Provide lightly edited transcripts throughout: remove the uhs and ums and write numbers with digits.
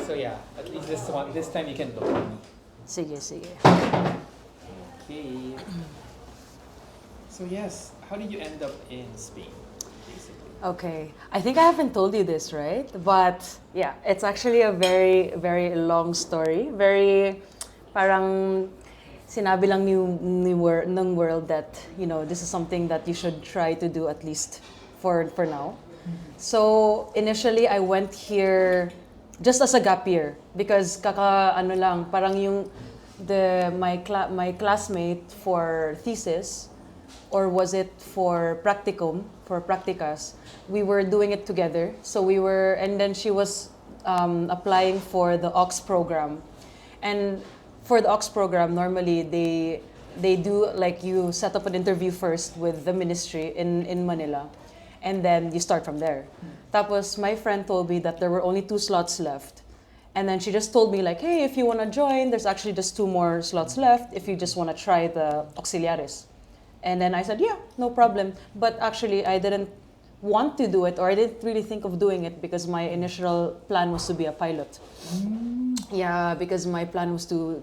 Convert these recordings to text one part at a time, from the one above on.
So yeah, at least this time you can look at me. Sige, sige. Okay. So yes, how did you end up in Spain, basically? Okay. I think I haven't told you this, right? But yeah, it's actually a very, very long story. Very, parang sinabi lang ng world that, this is something that you should try to do at least for now. So initially, I went here just as a gap year because parang my classmate for thesis, or was it for practicas, we were doing it together. So and then she was applying for the Aux program. And for the Aux program, normally they do, like, you set up an interview first with the ministry in Manila, and then you start from there. Tapos my friend told me that there were only 2 slots left. And then she just told me, like, hey, if you want to join, there's actually just 2 more slots left if you just want to try the Auxiliares. And then I said, yeah, no problem. But actually, I didn't want to do it, or I didn't really think of doing it because my initial plan was to be a pilot. Yeah, because my plan was to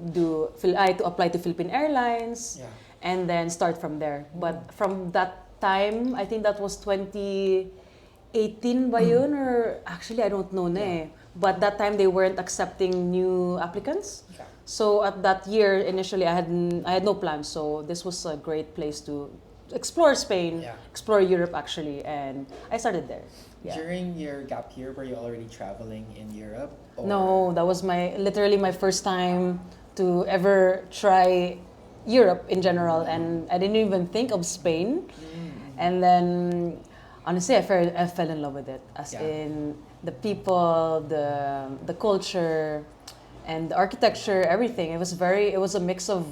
apply to Philippine Airlines, and then start from there. But from that time, I think that was 2018 ba yun? Or actually, I don't know na eh. But that time they weren't accepting new applicants. Okay. So at that year, initially, I had no plans. So this was a great place to explore Spain, explore Europe actually, and I started there. Yeah. During your gap year, were you already traveling in Europe? Or? No, that was literally my first time to ever try Europe in general, and I didn't even think of Spain. And then, honestly, I fell in love with it, as in the people, the culture, and the architecture, everything. It was a mix of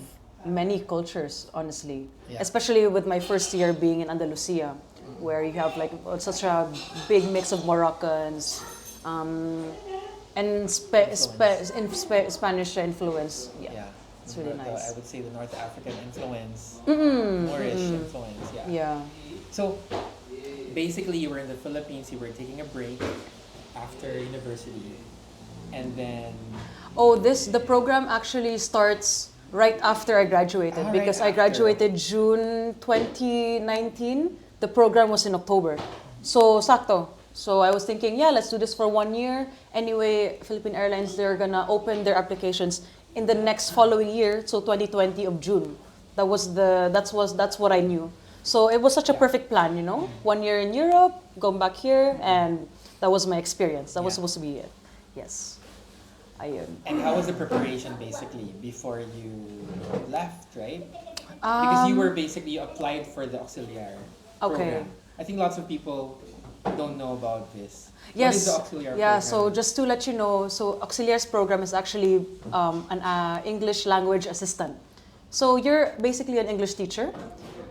many cultures, honestly. Yeah. Especially with my first year being in Andalusia, where you have like such a big mix of Moroccans, and Spanish influence. Yeah. It's really nice. I would say the North African influence, Moorish influence. Yeah. So basically, you were in the Philippines. You were taking a break after university, and then. Oh, the program actually starts right after I graduated, because I graduated June 2019. The program was in October. So, sakto. So I was thinking, let's do this for 1 year. Anyway, Philippine Airlines, they're gonna open their applications in the next following year, so 2020 of June. That's what I knew. So it was such a perfect plan, 1 year in Europe, going back here, and that was my experience. That was supposed to be it. Yes. And how was the preparation basically before you left, right? Because you applied for the Auxiliar program. I think lots of people don't know about this. Yes. What is the Auxiliar program? So just to let you know, Auxiliar's program is actually an English language assistant. So you're basically an English teacher,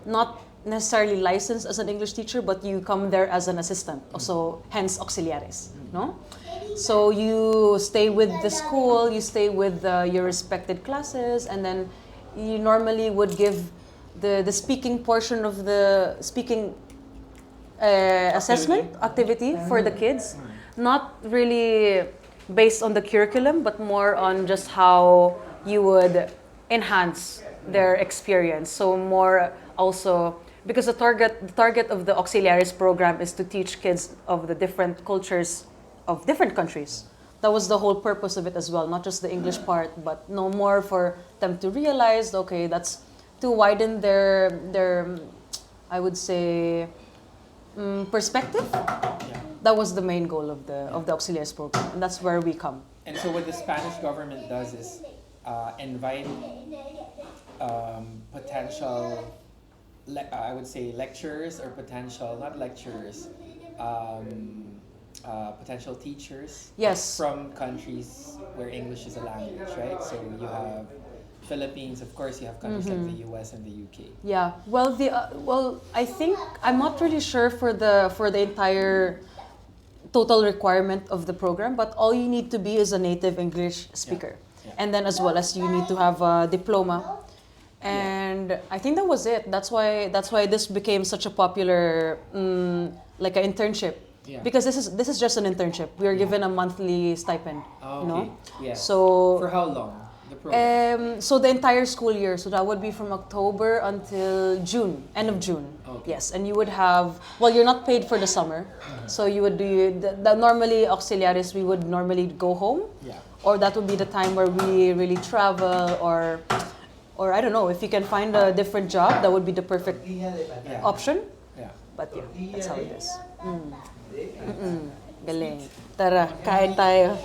not necessarily licensed as an English teacher, but you come there as an assistant. So hence Auxiliares, no? So you stay with the school, you stay with your respected classes, and then you normally would give the speaking portion of the speaking assessment activity for the kids. Not really based on the curriculum, but more on just how you would enhance their experience. So more also, because the target of the Auxiliaris program is to teach kids of the different cultures of different countries. That was the whole purpose of it as well, not just the English part, but no more for them to realize, okay, that's to widen their I would say, perspective. That was the main goal of the Auxiliaries program, and that's where we come. And so what the Spanish government does is invite potential, I would say, lecturers or potential teachers. Yes. From countries where English is a language, right? So you have Philippines, of course. You have countries like the U.S. and the U.K. Yeah. Well, I think I'm not really sure for the entire total requirement of the program, but all you need to be is a native English speaker, and then as well as you need to have a diploma. And I think that was it. That's why this became such a popular like an internship. Yeah. Because this is just an internship. We are given a monthly stipend. Oh, You know? okay. Yeah. So For how long? The program? so the entire school year, so that would be from October until June, end of June. Okay. Yes, and you would have, well, you're not paid for the summer, so you would do, normally auxiliaries, we would normally go home, Yeah. or that would be the time where we really travel, or I don't know, if you can find a different job, that would be the perfect option. Yeah. But yeah, that's how it is. Galing. Tara, kain tayo.